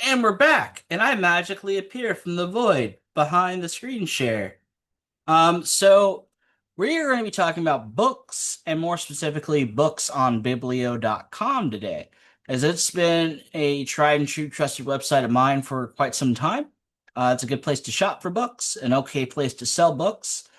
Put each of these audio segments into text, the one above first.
And we're back, and I magically appear from the void behind the screen share. So we're going to be talking about books, and more specifically, books on Biblio.com today, as it's been a tried and true trusted website of mine for quite some time. It's a good place to shop for books, an okay place to sell books,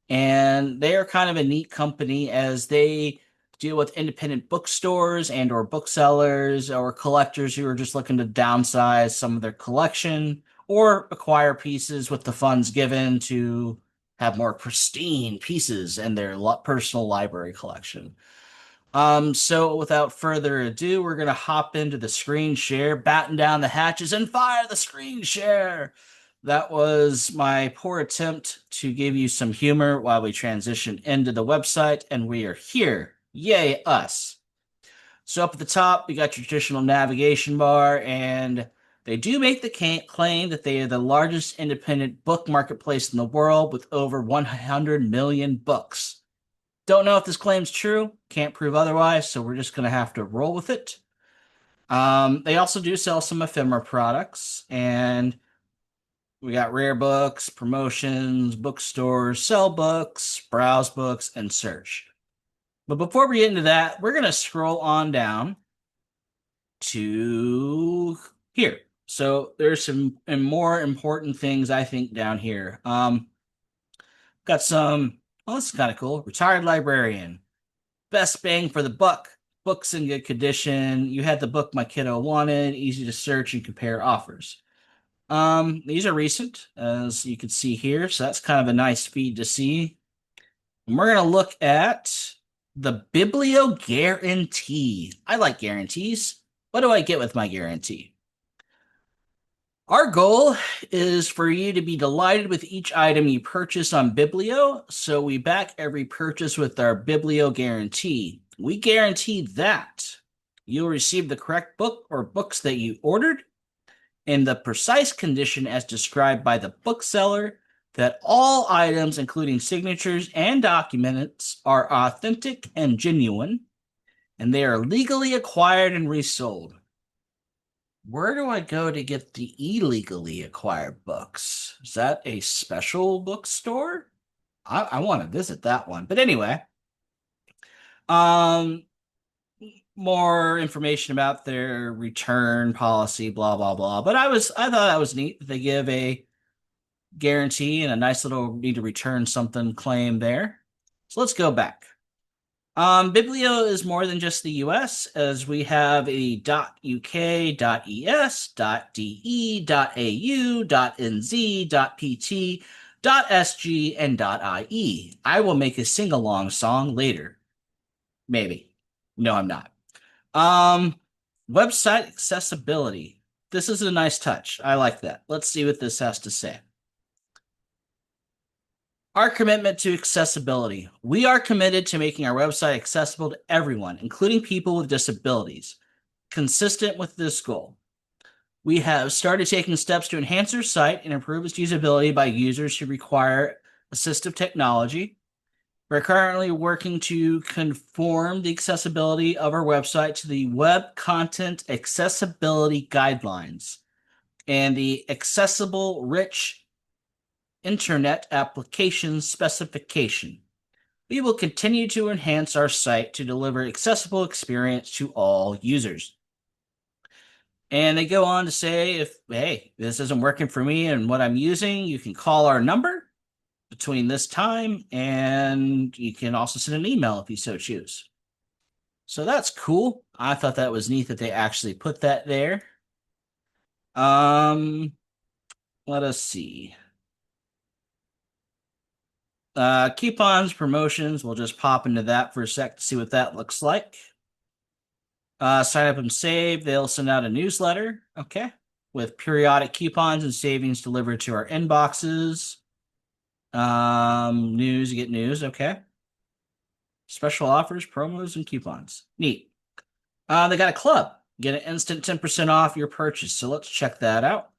and they are kind of a neat company as they deal with independent bookstores and or booksellers or collectors who are just looking to downsize some of their collection or acquire pieces with the funds given to have more pristine pieces in their personal library collection. So without further ado, we're gonna hop into the screen share, batten down the hatches, and fire the screen share. That was my poor attempt to give you some humor while we transition into the website, and we are here. Yay, us. So up at the top, we got your traditional navigation bar, and they do make the claim that they are the largest independent book marketplace in the world with over 100 million books. Don't know if this claim's true. Can't prove otherwise, so we're just going to have to roll with it. They also do sell some ephemera products, and we got rare books, promotions, bookstores, sell books, browse books, and search. But before we get into that, we're going to scroll on down to here. So there's some more important things I think down here. Got some, well, this is kind of cool. Retired librarian. Best bang for the buck. Books in good condition. You had the book my kiddo wanted. Easy to search and compare offers. These are recent, as you can see here, so that's kind of a nice feed to see. And we're gonna look at the Biblio guarantee. I like guarantees. What do I get with my guarantee? Our goal is for you to be delighted with each item you purchase on Biblio, so we back every purchase with our Biblio guarantee. We guarantee that you'll receive the correct book or books that you ordered in the precise condition as described by the bookseller, that all items, including signatures and documents, are authentic and genuine, and they are legally acquired and resold. Where do I go to get the illegally acquired books? Is that a special bookstore? I want to visit that one. But anyway, um, more information about their return policy, blah blah blah. But I thought that was neat that they give a guarantee and a nice little need to return something claim there. So let's go back. Biblio is more than just the US, as we have a .uk, .es, .de, .au, .nz, .pt, .sg, and .ie. I will make a sing-along song later. Maybe. No, I'm not. Um, Website accessibility. This is a nice touch. I like that. Let's see what this has to say. Our commitment to accessibility. We are committed to making our website accessible to everyone, including people with disabilities. Consistent with this goal, we have started taking steps to enhance our site and improve its usability by users who require assistive technology. We're currently working to conform the accessibility of our website to the Web Content Accessibility Guidelines and the Accessible Rich Internet Application Specification. We will continue to enhance our site to deliver accessible experience to all users. And they go on to say, if, hey, this isn't working for me and what I'm using, you can call our number between this time, and you can also send an email if you so choose. So that's cool. I thought that was neat that they actually put that there. Um, Let us see. Coupons, promotions, we'll just pop into that for a sec to see what that looks like. Sign up and save. They'll send out a newsletter, okay, with periodic coupons and savings delivered to our inboxes. News, you get news, okay. Special offers, promos, and coupons. Neat. They got a club. Get an instant 10% off your purchase. So let's check that out.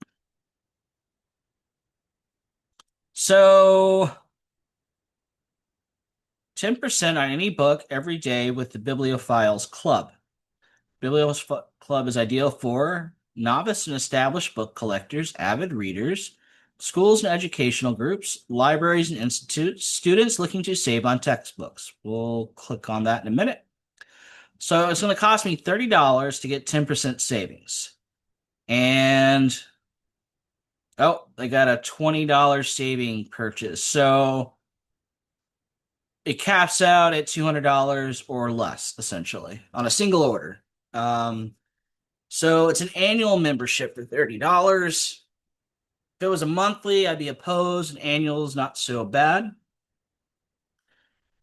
So 10% on any book every day with the Bibliophiles Club. Bibliophiles Club is ideal for novice and established book collectors, avid readers, schools and educational groups, libraries and institutes, students looking to save on textbooks. We'll click on that in a minute. So it's going to cost me $30 to get 10% savings. And oh, I got a $20 saving purchase. So it caps out at $200 or less, essentially, on a single order. So it's an annual membership for $30. If it was a monthly, I'd be opposed. An annual is not so bad.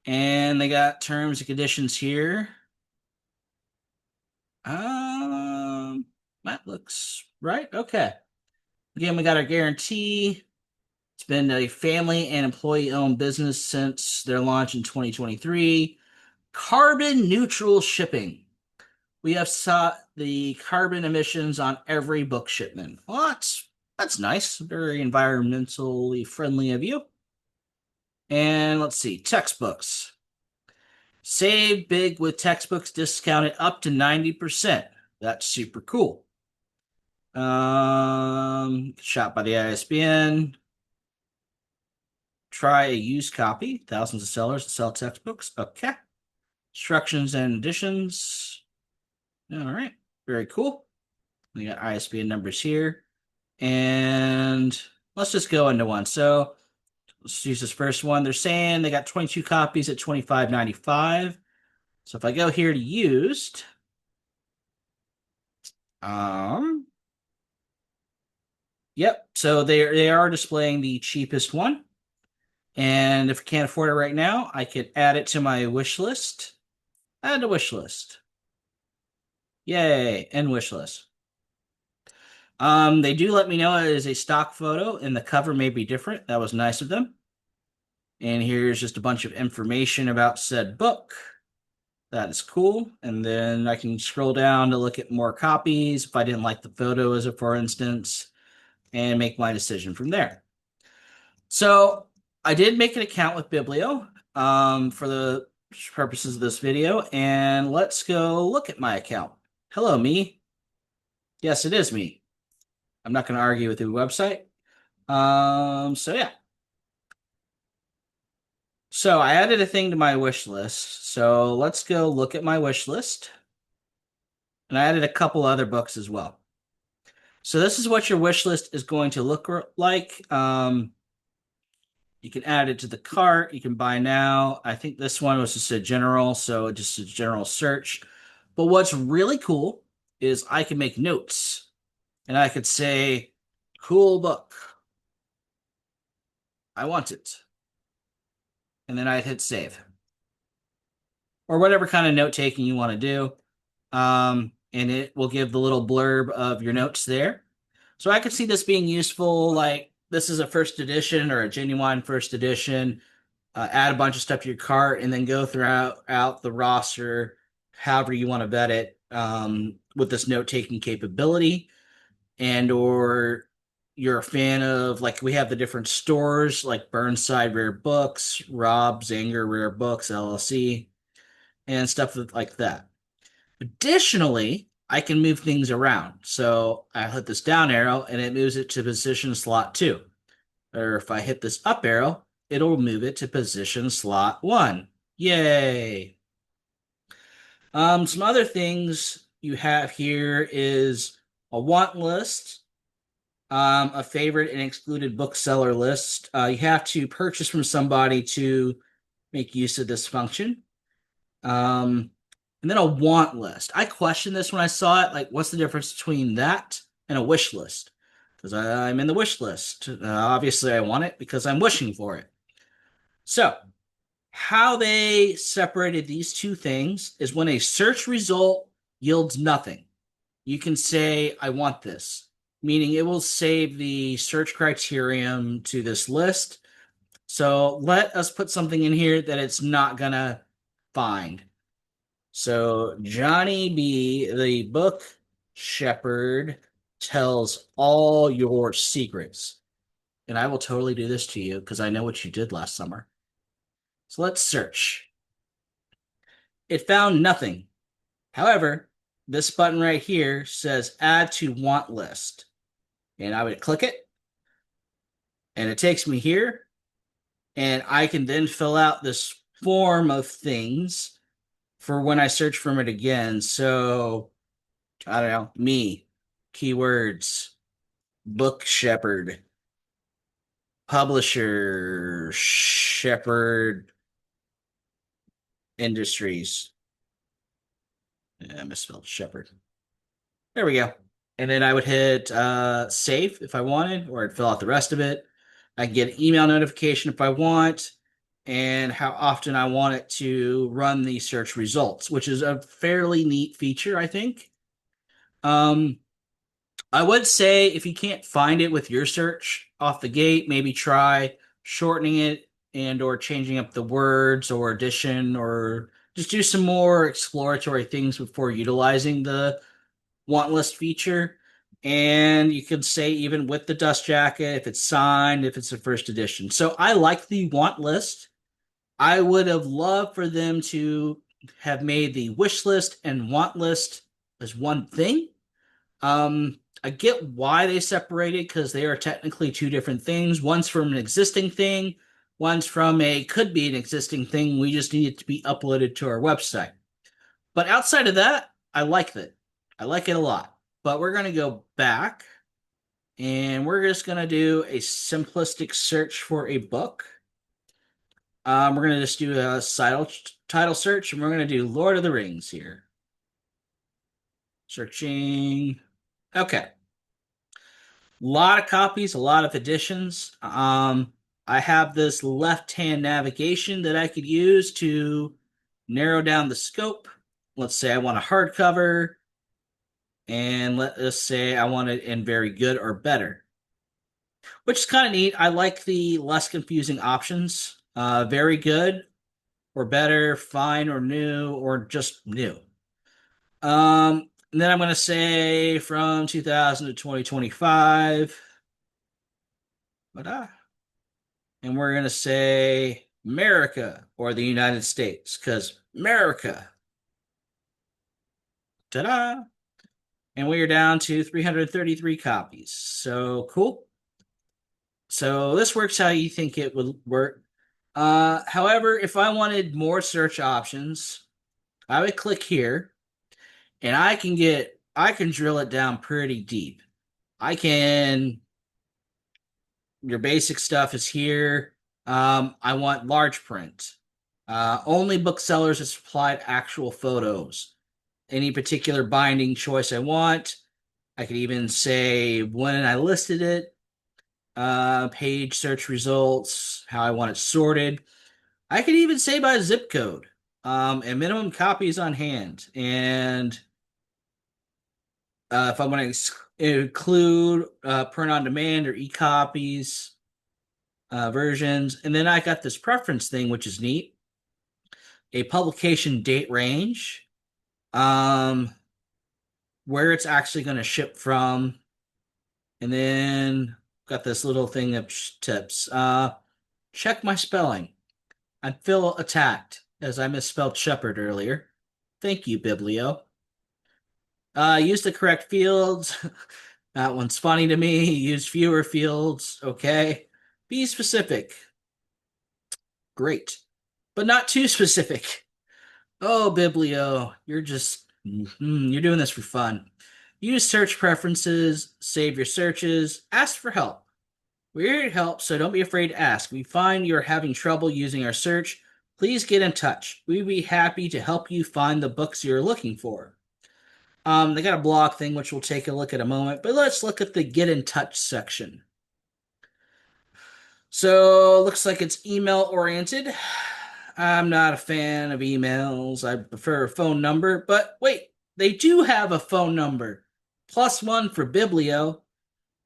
And they got terms and conditions here. That looks right. Okay. Again, we got our guarantee. It's been a family and employee-owned business since their launch in 2023. Carbon neutral shipping. We have sought the carbon emissions on every book shipment. Well, that's nice. Very environmentally friendly of you. And let's see, textbooks. Save big with textbooks discounted up to 90%. That's super cool. Shot by the ISBN. Try a used copy. Thousands of sellers that sell textbooks. Okay. Instructions and additions. All right. Very cool. We got ISBN numbers here. And let's just go into one. So let's use this first one. They're saying they got 22 copies at $25.95. So if I go here to used, yep. So they are displaying the cheapest one. And if I can't afford it right now, I could add it to my wish list. Add to wish list. Yay, and wish list. They do let me know it is a stock photo and the cover may be different. That was nice of them. And here's just a bunch of information about said book. That is cool. And then I can scroll down to look at more copies if I didn't like the photo, as a for instance, and make my decision from there. So I did make an account with Biblio for the purposes of this video, and let's go look at my account. Hello, me. Yes, it is me. I'm not going to argue with the website. So yeah. So I added a thing to my wish list. So let's go look at my wish list. And I added a couple other books as well. So this is what your wish list is going to look like. You can add it to the cart. You can buy now. I think this one was just a general, so just a general search. But what's really cool is I can make notes. And I could say, cool book. I want it. And then I'd hit save. Or whatever kind of note-taking you want to do. And it will give the little blurb of your notes there. So I could see this being useful, like this is a first edition or a genuine first edition. Add a bunch of stuff to your cart and then go throughout the roster, however you want to vet it, with this note-taking capability. And or you're a fan of, like, we have the different stores like Burnside Rare Books, Rob Zanger Rare Books LLC, and stuff like that. Additionally, I can move things around. So I hit this down arrow and it moves it to position slot 2. Or if I hit this up arrow, it'll move it to position slot 1. Yay! Some other things you have here is a want list, a favorite and excluded bookseller list. You have to purchase from somebody to make use of this function. And then a want list. I questioned this when I saw it. Like, what's the difference between that and a wish list? Because I'm in the wish list. Obviously, I want it because I'm wishing for it. So, how they separated these two things is when a search result yields nothing, you can say, I want this, meaning it will save the search criterion to this list. So let us put something in here that it's not going to find. So Johnny B, the book shepherd, tells all your secrets. And I will totally do this to you because I know what you did last summer. So let's search. It found nothing. However, this button right here says add to want list. And I would click it, and it takes me here, and I can then fill out this form of things for when I search for it again. So, I don't know, me, keywords, book shepherd, publisher, Shepherd Industries. I misspelled shepherd. There we go. And then I would hit save if I wanted, or I'd fill out the rest of it. I can get an email notification if I want, and how often I want it to run the search results, which is a fairly neat feature, I think. Um, I would say if you can't find it with your search off the gate, maybe try shortening it and or changing up the words or addition or just do some more exploratory things before utilizing the want list feature. And you could say even with the dust jacket, if it's signed, if it's a first edition. So I like the want list. I would have loved for them to have made the wish list and want list as one thing. I get why they separated because they are technically two different things. One's from an existing thing, one's from a could be an existing thing. We just need it to be uploaded to our website. But outside of that, I like it. I like it a lot. But we're going to go back and we're just going to do a simplistic search for a book. We're going to just do a title search and we're going to do Lord of the Rings here. Searching. Okay. A lot of copies, a lot of editions. I have this left-hand navigation that I could use to narrow down the scope. Let's say I want a hardcover, and let us say I want it in very good or better, which is kind of neat. I like the less confusing options. Very good or better, fine or new, or just new. And then I'm going to say from 2000 to 2025. And we're going to say America or the United States because America. Ta-da! And we are down to 333 copies. So cool. So this works how you think it would work. However, if I wanted more search options, I would click here and I can drill it down pretty deep. Your basic stuff is here. I want large print. Only booksellers that supplied actual photos. Any particular binding choice I want. I could even say when I listed it, page search results, how I want it sorted. I could even say by zip code, and minimum copies on hand. And if I want to include print on demand or e-copies, versions. And then I got this preference thing, which is neat. A publication date range, where it's actually going to ship from. And then got this little thing of tips. Check my spelling. I feel attacked as I misspelled shepherd earlier. Thank you, Biblio. Use the correct fields. That one's funny to me. Use fewer fields. Okay. Be specific. Great. But not too specific. Oh, Biblio, you're doing this for fun. Use search preferences, save your searches, ask for help. We're here to help, so don't be afraid to ask. If we find you're having trouble using our search, please get in touch. We'd be happy to help you find the books you're looking for. They got a blog thing, which we'll take a look at in a moment, but let's look at the get in touch section. So looks like it's email oriented. I'm not a fan of emails. I prefer a phone number, but wait, they do have a phone number. +1 for Biblio,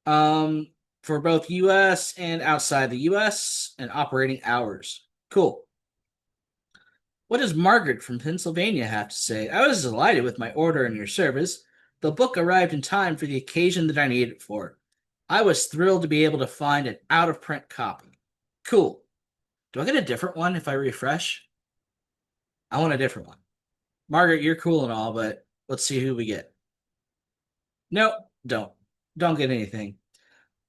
for both US and outside the US and operating hours. Cool. What does Margaret from Pennsylvania have to say? I was delighted with my order and your service. The book arrived in time for the occasion that I needed it for. I was thrilled to be able to find an out-of-print copy. Cool. Do I get a different one if I refresh? I want a different one. Margaret, you're cool and all, but Let's see who we get. Nope, don't. Don't get anything.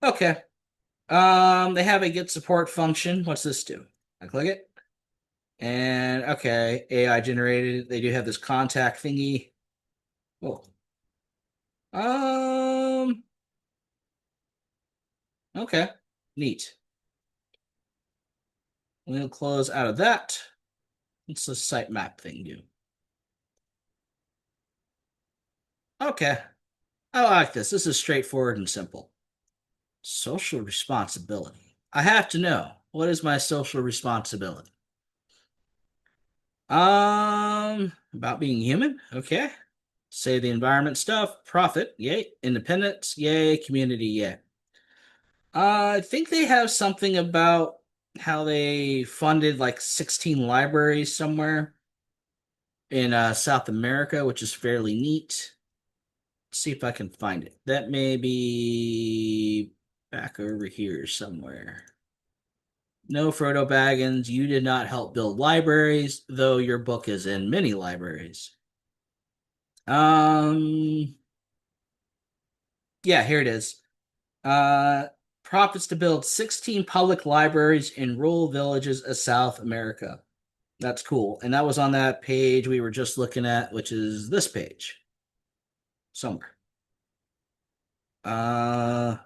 Okay. They have a get support function. What's this do? I click it. And okay, AI generated. They do have this contact thingy. Oh. Um, okay. Neat. We'll close out of that. What's the sitemap thing do? Okay. I like this. This is straightforward and simple. Social responsibility. I have to know, what is my social responsibility? About being human. Okay. Save the environment stuff. Profit. Yay. Independence. Yay. Community. Yay. I think they have something about how they funded like 16 libraries somewhere in South America, which is fairly neat. Let's see if I can find it. That may be back over here somewhere. No, Frodo Baggins, you did not help build libraries, though your book is in many libraries. Um, yeah, here it is. Uh, Profits to build 16 public libraries in rural villages of South America. That's cool. And that was on that page we were just looking at, which is this page somewhere. Uh,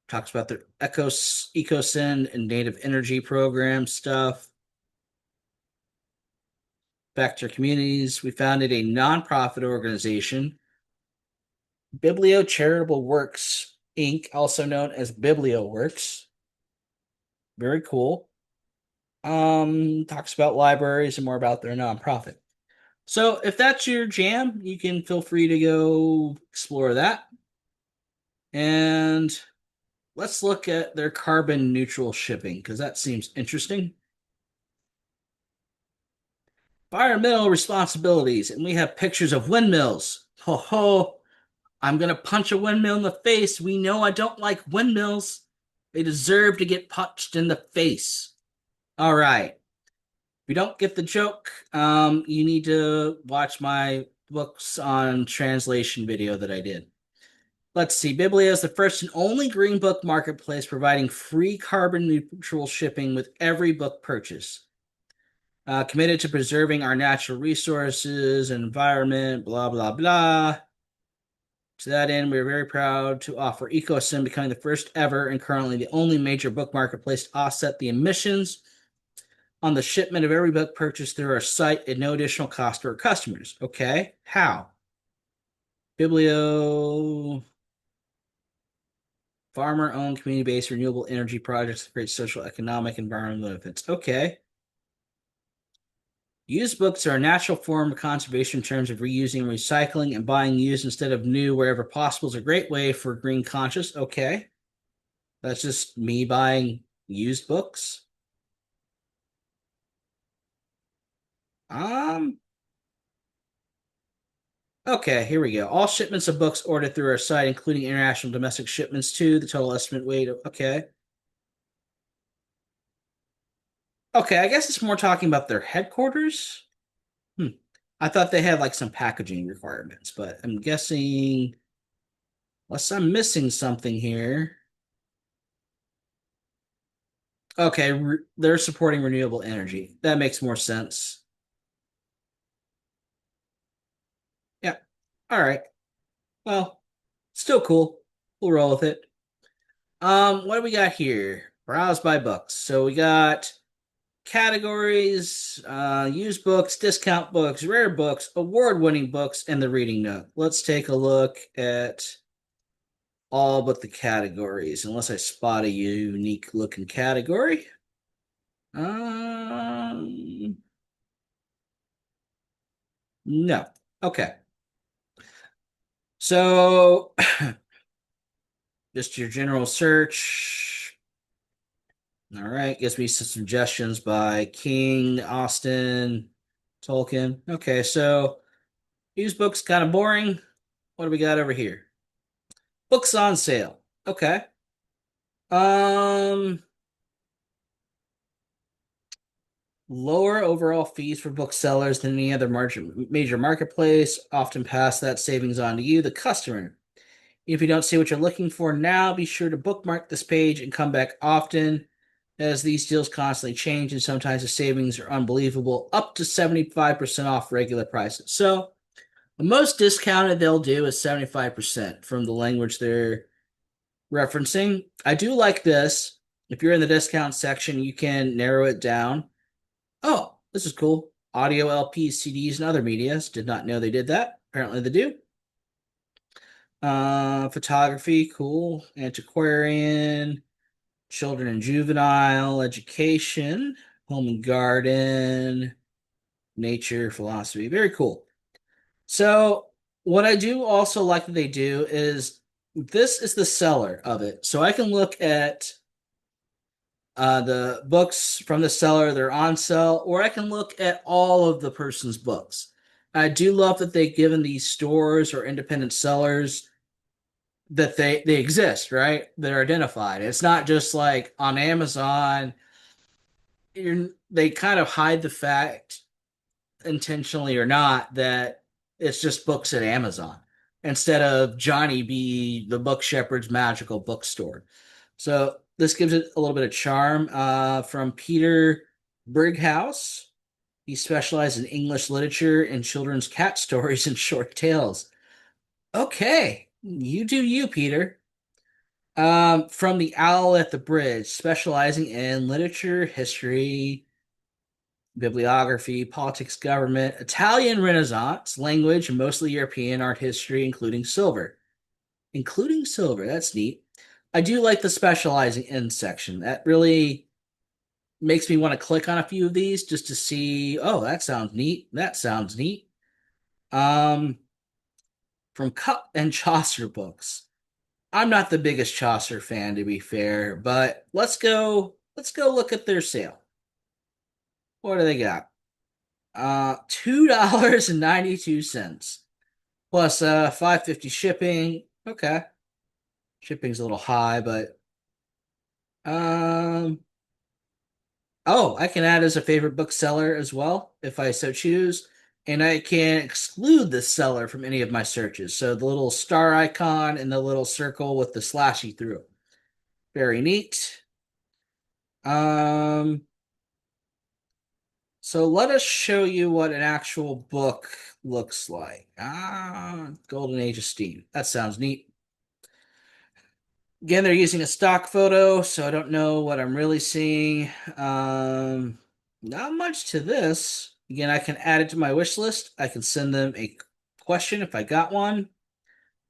Talks about their EcoSyn and native energy program stuff. Back to our communities, we founded a nonprofit organization, Biblio Charitable Works Inc., also known as Biblio Works. Very cool. Talks about libraries and more about their nonprofit. So if that's your jam, you can feel free to go explore that. And let's look at their carbon neutral shipping because that seems interesting. Environmental responsibilities, and we have pictures of windmills. Ho ho! I'm gonna punch a windmill in the face. We know I don't like windmills. They deserve to get punched in the face. All right. If you don't get the joke, you need to watch my books on translation video that I did. Let's see. Biblio is the first and only green book marketplace providing free carbon neutral shipping with every book purchase. Committed to preserving our natural resources, environment, blah, blah, blah. To that end, we are very proud to offer EcoSyn, becoming the first ever and currently the only major book marketplace to offset the emissions on the shipment of every book purchased through our site at no additional cost to our customers. Okay, how? Biblio farmer-owned community-based renewable energy projects to create social, economic, environmental benefits. Okay. Used books are a natural form of conservation in terms of reusing and recycling, and buying used instead of new wherever possible is a great way for green conscious. Okay. That's just me buying used books. Um, okay, here we go. All shipments of books ordered through our site, including international domestic shipments too. The total estimate weight. Okay. Okay, I guess it's more talking about their headquarters. Hmm. I thought they had like some packaging requirements, but I'm guessing, unless I'm missing something here. Okay, they're supporting renewable energy. That makes more sense. Yeah. All right. Well, still cool. We'll roll with it. What do we got here? Browse by books. So we got categories, used books, discount books, rare books, award-winning books, and the reading nook. Let's take a look at all but the categories, unless I spot a unique looking category. Um, no. Okay. So just your general search. All right, gives me some suggestions by King, Austen, Tolkien. Okay, so used books kind of boring. What do we got over here? Books on sale. Okay. Um, Lower overall fees for booksellers than any other major marketplace, often pass that savings on to you, the customer. If you don't see what you're looking for now, be sure to bookmark this page and come back often, as these deals constantly change and sometimes the savings are unbelievable, up to 75% off regular prices. So the most discounted they'll do is 75% from the language they're referencing. I do like this. If you're in the discount section, you can narrow it down. Oh, this is cool. Audio LPs, CDs, and other medias. Did not know they did that. Apparently they do. Photography, cool. Antiquarian, children and juvenile, education, home and garden, nature, philosophy. Very cool. So, what I do also like that they do is this is the seller of it. So I can look at the books from the seller, they're on sale, or I can look at all of the person's books. I do love that they've given these stores or independent sellers that they exist, right? They're identified. It's not just like on Amazon. They kind of hide the fact, intentionally or not, that it's just books at Amazon instead of Johnny B, the Book Shepherd's Magical Bookstore. So this gives it a little bit of charm. From Peter Brighouse, he specialized in English literature and children's cat stories and short tales. Okay, you do you, Peter. From the Owl at the Bridge, specializing in literature, history, bibliography, politics, government, Italian Renaissance, language, and mostly European art history, including silver. Including silver, that's neat. I do like the specializing in section. That really makes me want to click on a few of these just to see, oh, that sounds neat. That sounds neat. Um, from Cut and Chaucer books. I'm not the biggest Chaucer fan, to be fair, but let's go look at their sale. What do they got? $2.92 plus 5.50 shipping. Okay. Shipping's a little high, but um oh, I can add as a favorite bookseller as well if I so choose. And I can exclude this seller from any of my searches. So the little star icon and the little circle with the slashy through. Very neat. Um, so let us show you what an actual book looks like. Golden Age of Steam. That sounds neat. Again, they're using a stock photo, so I don't know what I'm really seeing. Not much to this. Again, I can add it to my wish list. I can send them a question if I got one.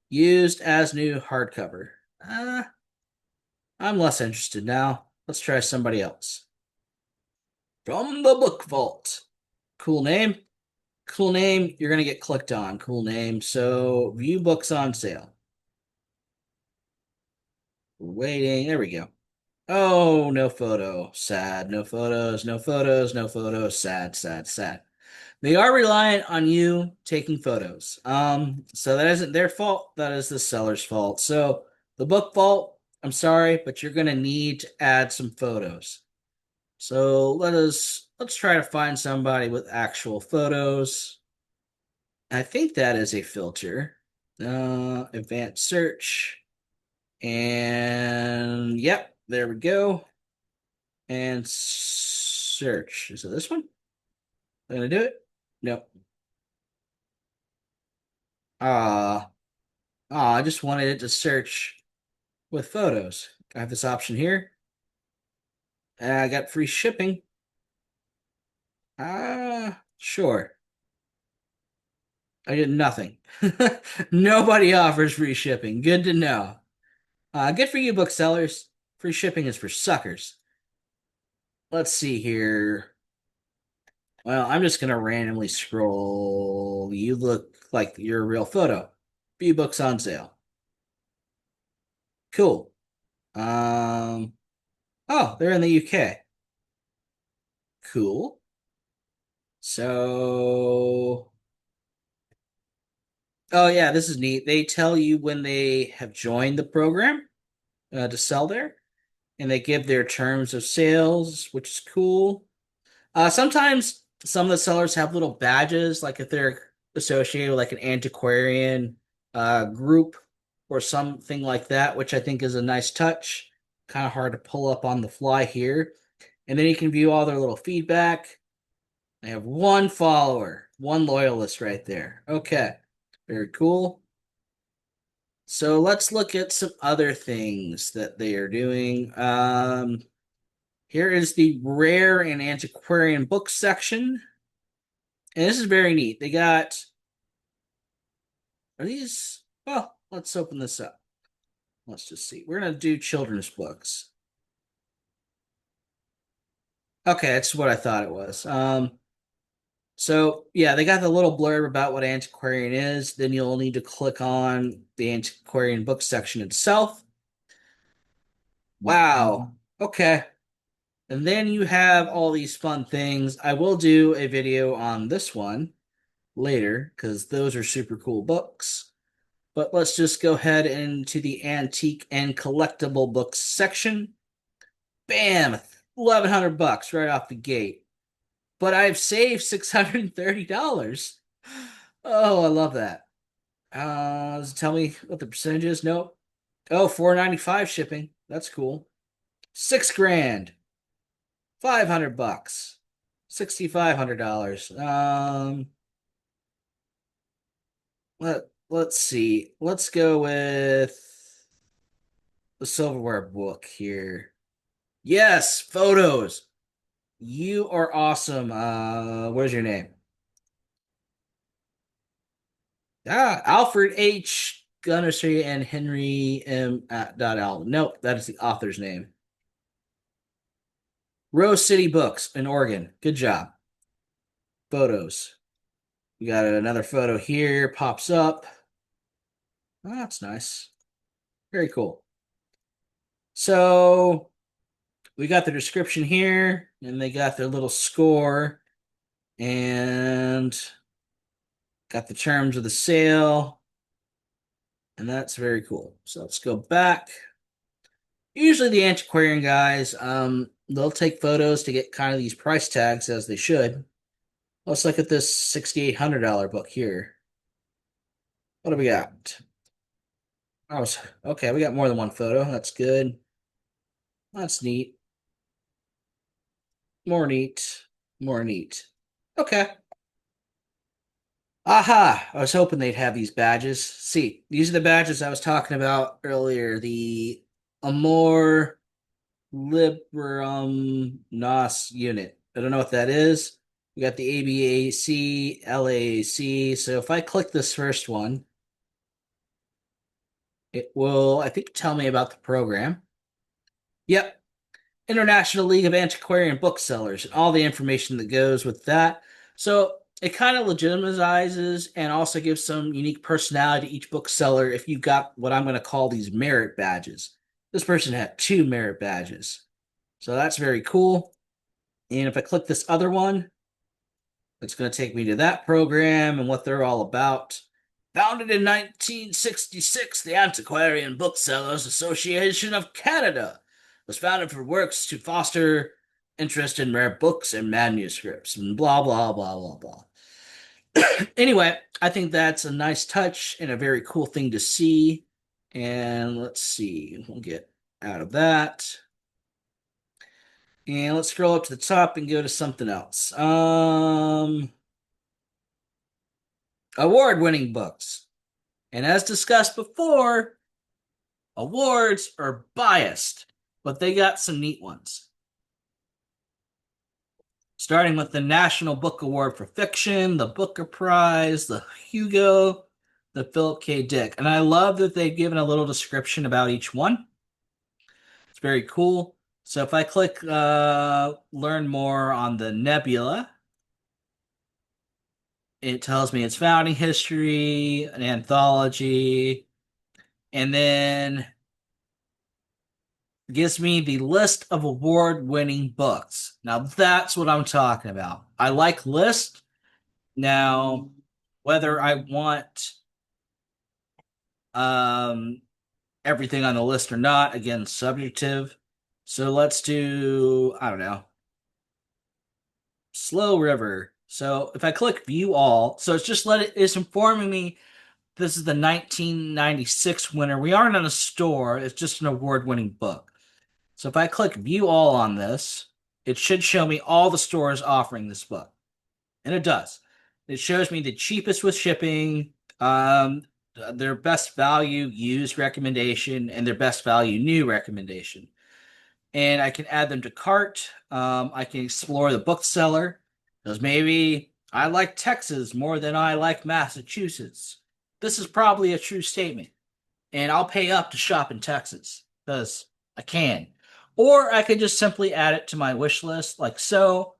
Used as new hardcover. I'm less interested now. Let's try somebody else. From the Book Vault. Cool name. Cool name. You're going to get clicked on. Cool name. So, view books on sale. We're waiting. There we go. Oh, no photo. Sad. No photos. No photos. No photos. Sad, sad, sad. They are reliant on you taking photos. So that isn't their fault. That is the seller's fault. So the book vault, I'm sorry, but you're gonna need to add some photos. So let's try to find somebody with actual photos. I think that is a filter. Advanced search. And yep, there we go. And search. Is it this one? I'm gonna do it. Nope. I just wanted it to search with photos. I have this option here. I got free shipping. Sure. I did nothing. Nobody offers free shipping. Good to know. Good for you, booksellers. Free shipping is for suckers. Let's see here. Well, I'm just gonna randomly scroll. You look like you're a real photo. Few books on sale. Cool. Um, oh, they're in the UK. Cool. So, oh yeah, this is neat. They tell you when they have joined the program to sell there, and they give their terms of sales, which is cool. Sometimes some of the sellers have little badges, like if they're associated with like an antiquarian group or something like that, which I think is a nice touch. Kind of hard to pull up on the fly here. And then you can view all their little feedback. They have one follower, one loyalist right there. Okay, very cool. So let's look at some other things that they are doing. Here is the rare and antiquarian books section. And this is very neat. They got, are these? Well, let's open this up. Let's just see. We're going to do children's books. Okay, that's what I thought it was. So yeah, they got the little blurb about what antiquarian is. Then you'll need to click on the antiquarian book section itself. Wow. Okay. And then you have all these fun things. I will do a video on this one later because those are super cool books. But let's just go ahead into the antique and collectible books section. Bam, 1,100 bucks right off the gate. But I've saved $630. Oh, I love that. Does it tell me what the percentage is? Nope. Oh, 495 shipping. That's cool. 6 grand. 500 bucks. $6,500. Let's see. Let's go with the silverware book here. Yes, photos. You are awesome. What's your name? Alfred H. Gunnersey and Henry M. Allen. Nope, that is the author's name. Rose City Books in Oregon. Good job. Photos. We got another photo here. Pops up. Oh, that's nice. Very cool. So we got the description here, and they got their little score, and got the terms of the sale, and that's very cool. So let's go back. Usually the antiquarian guys, they'll take photos to get kind of these price tags as they should. Let's look at this $6,800 book here. What do we got? Oh, okay, we got more than one photo. That's good. That's neat. More neat. More neat. Okay. Aha! I was hoping they'd have these badges. See, these are the badges I was talking about earlier. The Amor Liberum Nos unit. I don't know what that is. We got the ABAC, LAC. So if I click this first one, it will, I think, tell me about the program. Yep. International League of Antiquarian Booksellers and all the information that goes with that. So it kind of legitimizes and also gives some unique personality to each bookseller if you've got what I'm going to call these merit badges. This person had 2 merit badges. So that's very cool. And if I click this other one, it's going to take me to that program and what they're all about. Founded in 1966, the Antiquarian Booksellers Association of Canada was founded for works to foster interest in rare books and manuscripts, and blah, blah, blah, blah, blah. Anyway, I think that's a nice touch and a very cool thing to see. And let's see, we'll get out of that. And let's scroll up to the top and go to something else. Award-winning books. And as discussed before, awards are biased, but they got some neat ones. Starting with the National Book Award for Fiction, the Booker Prize, the Hugo, the Philip K. Dick. And I love that they've given a little description about each one. It's very cool. So if I click learn more on the Nebula, it tells me its founding history, an anthology, and then gives me the list of award-winning books. Now that's what I'm talking about. I like lists. Now, whether I want um everything on the list or not, again, subjective. So let's do, I don't know, Slow River. So if I click view all, so it's informing me this is the 1996 winner. We aren't in a store, it's just an award-winning book. So if I click view all on this, it should show me all the stores offering this book. And it does. It shows me the cheapest with shipping, their best value used recommendation, and their best value new recommendation. And I can add them to cart. I can explore the bookseller because maybe I like Texas more than I like Massachusetts. This is probably a true statement, and I'll pay up to shop in Texas because I can. Or I could just simply add it to my wish list like so,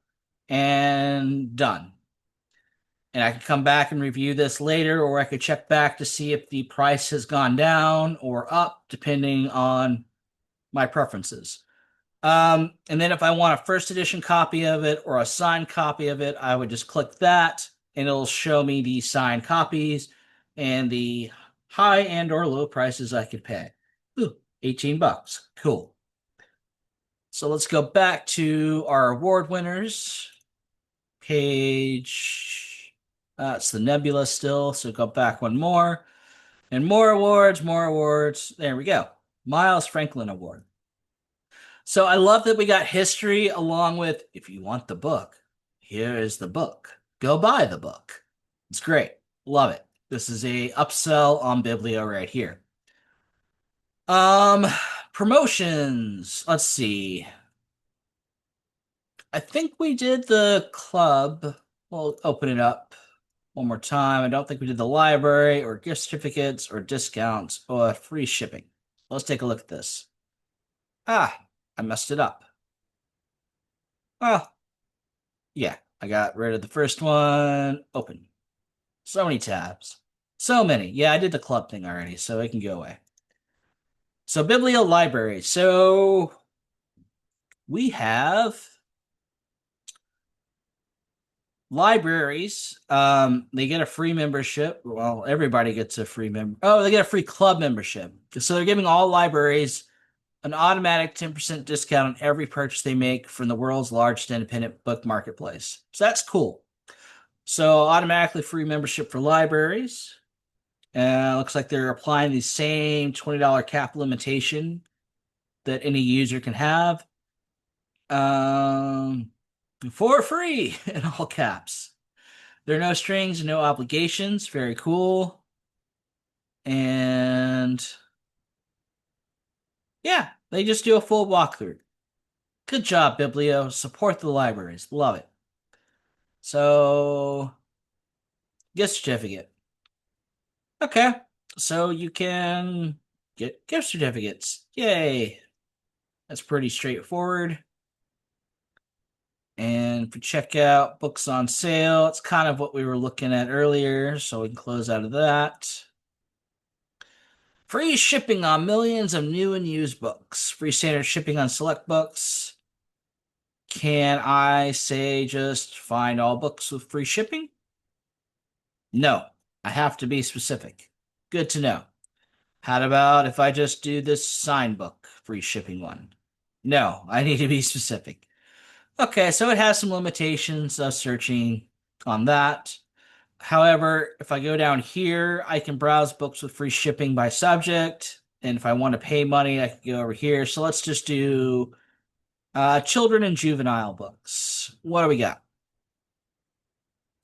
and done. And I could come back and review this later, or I could check back to see if the price has gone down or up, depending on my preferences. And then if I want a first edition copy of it or a signed copy of it, I would just click that and it'll show me the signed copies and the high and or low prices I could pay. Ooh, 18 bucks. Cool. So let's go back to our award winners page. It's the Nebula still, so go back one more. And more awards, more awards. There we go. Miles Franklin Award. So I love that we got history along with if you want the book, here is the book. Go buy the book. It's great. Love it. This is a upsell on Biblio right here. Um Promotions. Let's see. I think we did the club. We'll open it up one more time. I don't think we did the library or gift certificates or discounts or free shipping. Let's take a look at this. Ah, I messed it up. Well, yeah, I got rid of the first one. Open. So many tabs. So many. Yeah, I did the club thing already, so it can go away. So Biblio Library. So we have libraries. They get a free membership. Well, everybody gets a free member. Oh, they get a free club membership. So they're giving all libraries an automatic 10% discount on every purchase they make from the world's largest independent book marketplace. So that's cool. So automatically free membership for libraries. Looks like they're applying the same $20 cap limitation that any user can have. Um, for free in all caps. There are no strings and no obligations. Very cool. And yeah, they just do a full walkthrough. Good job, Biblio. Support the libraries. Love it. So, gift certificate. Okay. So you can get gift certificates. Yay. That's pretty straightforward. And if we check out books on sale, it's kind of what we were looking at earlier. So we can close out of that. Free shipping on millions of new and used books. Free standard shipping on select books. Can I say just find all books with free shipping? No, I have to be specific. Good to know. How about if I just do this sign book free shipping one? No, I need to be specific. Okay, so it has some limitations of searching on that. However, if I go down here, I can browse books with free shipping by subject. And if I want to pay money, I can go over here. So let's just do children and juvenile books. What do we got?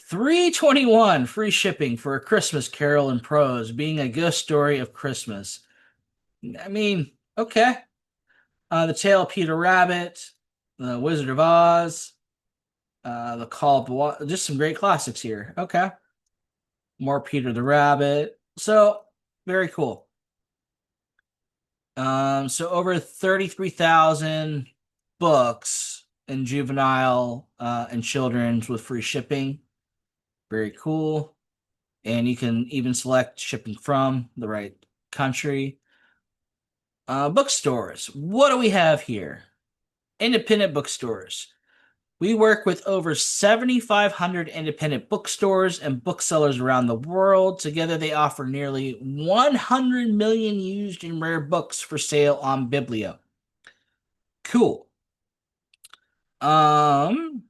321 free shipping for A Christmas Carol in Prose, being a ghost story of Christmas. I mean, okay. The Tale of Peter Rabbit, The Wizard of Oz, The Call of just some great classics here. Okay. More Peter the Rabbit. So, very cool. So over 33,000 books in juvenile and children's with free shipping. Very cool. And you can even select shipping from the right country. Bookstores. What do we have here? Independent bookstores. We work with over 7,500 independent bookstores and booksellers around the world. Together, they offer nearly 100 million used and rare books for sale on Biblio. Cool. Um,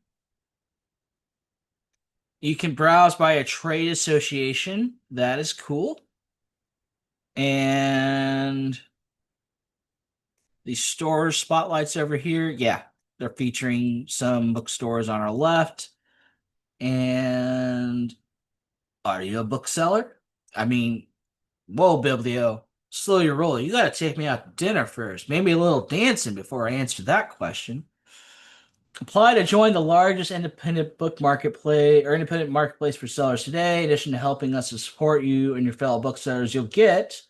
You can browse by a trade association. That is cool. And the store spotlights over here. Yeah, they're featuring some bookstores on our left. And are you a bookseller? I mean, whoa, Biblio, slow your roll. You got to take me out to dinner first. Maybe a little dancing before I answer that question. Apply to join the largest independent book marketplace or independent marketplace for sellers today. In addition to helping us to support you and your fellow booksellers, you'll get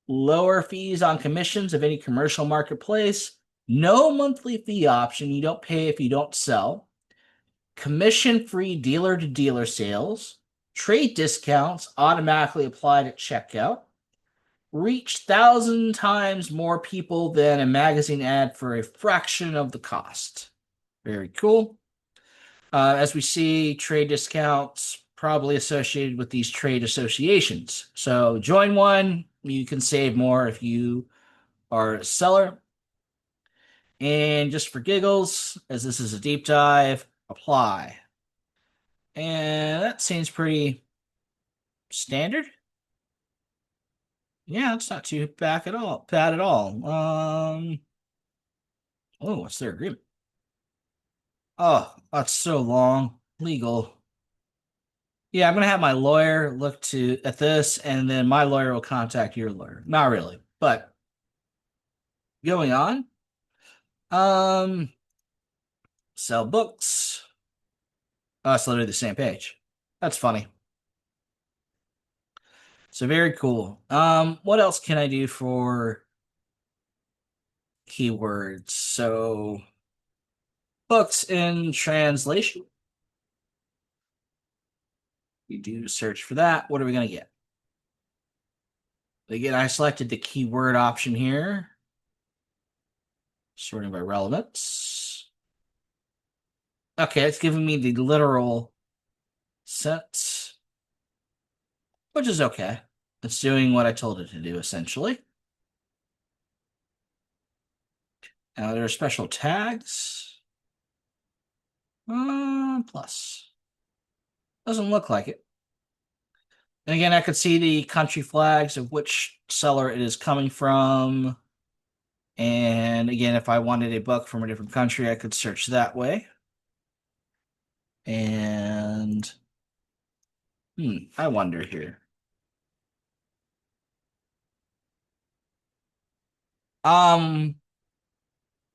lower fees on commissions of any commercial marketplace, no monthly fee option. You don't pay if you don't sell, commission-free dealer-to-dealer sales, trade discounts automatically applied at checkout, reach 1,000 times more people than a magazine ad for a fraction of the cost. Very cool. As we see, trade discounts probably associated with these trade associations. So join one, you can save more if you are a seller. And just for giggles, as this is a deep dive, apply. And that seems pretty standard. Yeah, it's not too bad at all. Bad at all. Oh, what's their agreement? Oh, that's so long. Legal. Yeah, I'm gonna have my lawyer look at this, and then my lawyer will contact your lawyer. Not really, but going on. Um, sell books. Oh, it's literally the same page. That's funny. So very cool. What else can I do for keywords? So books in translation. We do search for that. What are we gonna get? Again, I selected the keyword option here. Sorting by relevance. Okay, it's giving me the literal sense, which is okay. It's doing what I told it to do, essentially. Now there are special tags. Plus. Doesn't look like it. And again, I could see the country flags of which seller it is coming from. And again, if I wanted a book from a different country, I could search that way. And I wonder here. Um,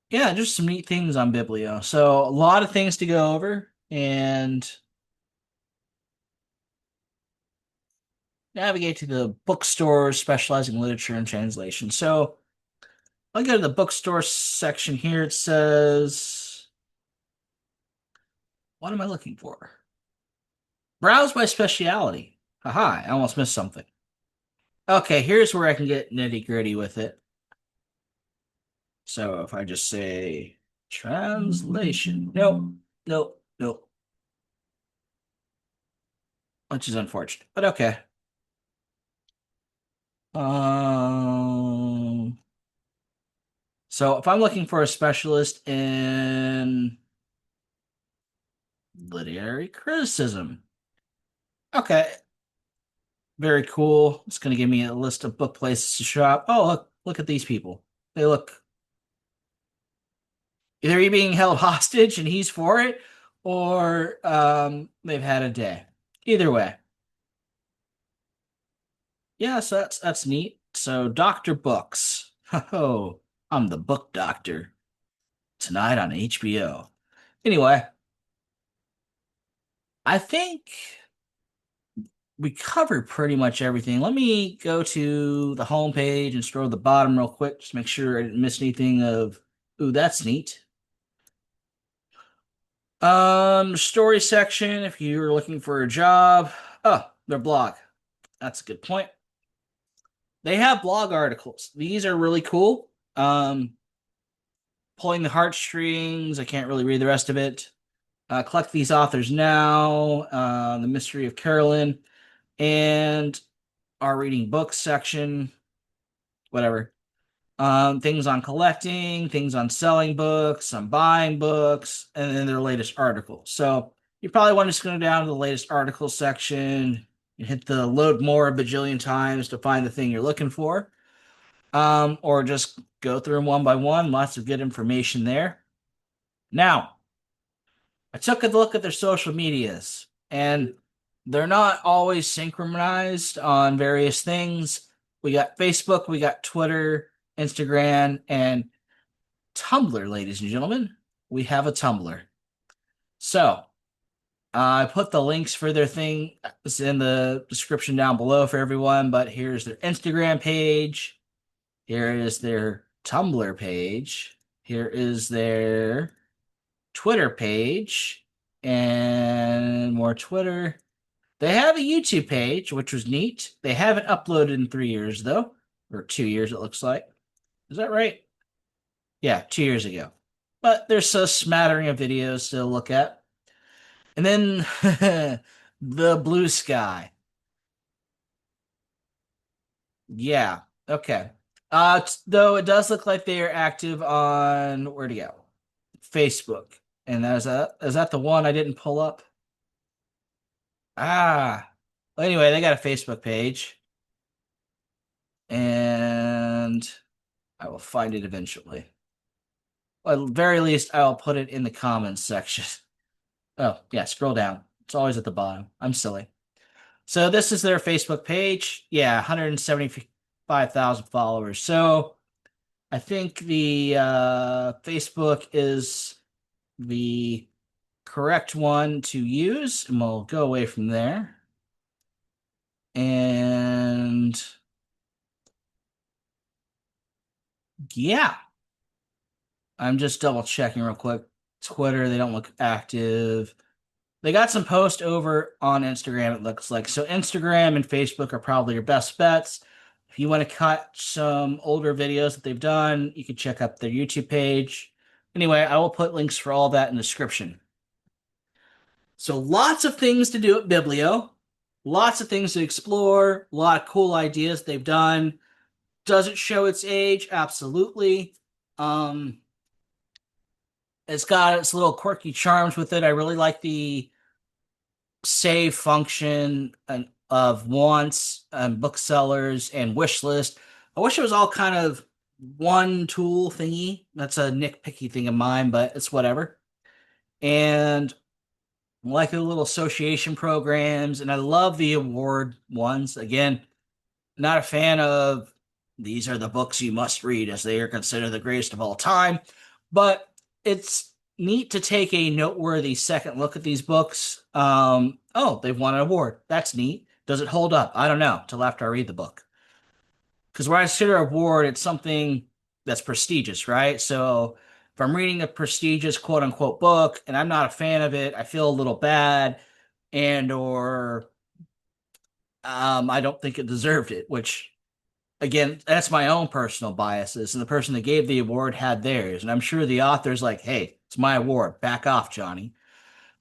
yeah, just some neat things on Biblio. So a lot of things to go over and navigate to the bookstores specializing in literature and translation. So I'll go to the bookstore section here. It says, what am I looking for? Browse by speciality. Haha, I almost missed something. Okay, here's where I can get nitty gritty with it. So if I just say translation, nope, nope, nope. Which is unfortunate, but okay. Um, so if I'm looking for a specialist in literary criticism, okay, very cool. It's going to give me a list of book places to shop. Oh, look at these people. They look either he's being held hostage and he's for it, or they've had a day. Either way. Yeah, so that's neat. So Doctor Books. Oh, I'm the book doctor. Tonight on HBO. Anyway, I think we covered pretty much everything. Let me go to the home page and scroll to the bottom real quick, just make sure I didn't miss anything of, ooh, that's neat. Story section, if you're looking for a job. Oh, their blog. That's a good point. They have blog articles. These are really cool. Pulling the heartstrings. I can't really read the rest of it. Collect these authors now. The Mystery of Carolyn, and our reading books section. Whatever. Things on collecting, things on selling books, on buying books, and then their latest article. So You probably want to just go down to the latest article section and hit the load more a bajillion times to find the thing you're looking for. Or just go through them one by one. Lots of good information there. Now, I took a look at their social medias, and they're not always synchronized on various things. We got Facebook, we got Twitter, Instagram, and Tumblr, ladies and gentlemen. We have a Tumblr. So, I put the links for their thing in the description down below for everyone, but here's their Instagram page. Here is their Tumblr page. Here is their Twitter page and more Twitter. They have a YouTube page, which was neat. They haven't uploaded in 3 years, though, or 2 years, it looks like. Is that right? Yeah, 2 years ago. But there's a smattering of videos to look at. And then the blue sky. Yeah, okay. Though it does look like they are active on where to go? Facebook. And is that the one I didn't pull up? Ah. Well, anyway, they got a Facebook page, and I will find it eventually. Well, at the very least, I'll put it in the comments section. Oh, yeah, scroll down. It's always at the bottom. I'm silly. So this is their Facebook page. Yeah, 175,000 followers. So I think the Facebook is the correct one to use, and we'll go away from there. And yeah, I'm just double checking real quick. Twitter, they don't look active. They got some posts over on Instagram, it looks like. So Instagram and Facebook are probably your best bets. If you want to catch some older videos that they've done, you can check out their YouTube page. Anyway, I will put links for all that in the description. So lots of things to do at Biblio. Lots of things to explore. A lot of cool ideas they've done. Does it show its age? Absolutely. Um, it's got its little quirky charms with it. I really like the save function of wants and booksellers and wish list. I wish it was all kind of one tool thingy. That's a nitpicky thing of mine, but it's whatever. And I like the little association programs, and I love the award ones. Again, not a fan of these are the books you must read as they are considered the greatest of all time, but it's neat to take a noteworthy second look at these books. Oh, they've won an award. That's neat. Does it hold up? I don't know till after I read the book. Because when I consider a award, it's something that's prestigious, right? So if I'm reading a prestigious quote unquote book and I'm not a fan of it, I feel a little bad and or I don't think it deserved it, which again, that's my own personal biases. And the person that gave the award had theirs. And I'm sure the author's like, hey, it's my award. Back off, Johnny.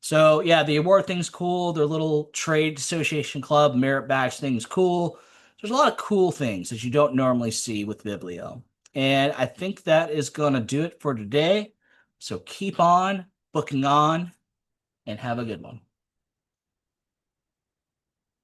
So yeah, the award thing's cool. Their little trade association club merit badge thing's cool. There's a lot of cool things that you don't normally see with Biblio. And I think that is going to do it for today. So keep on booking on and have a good one.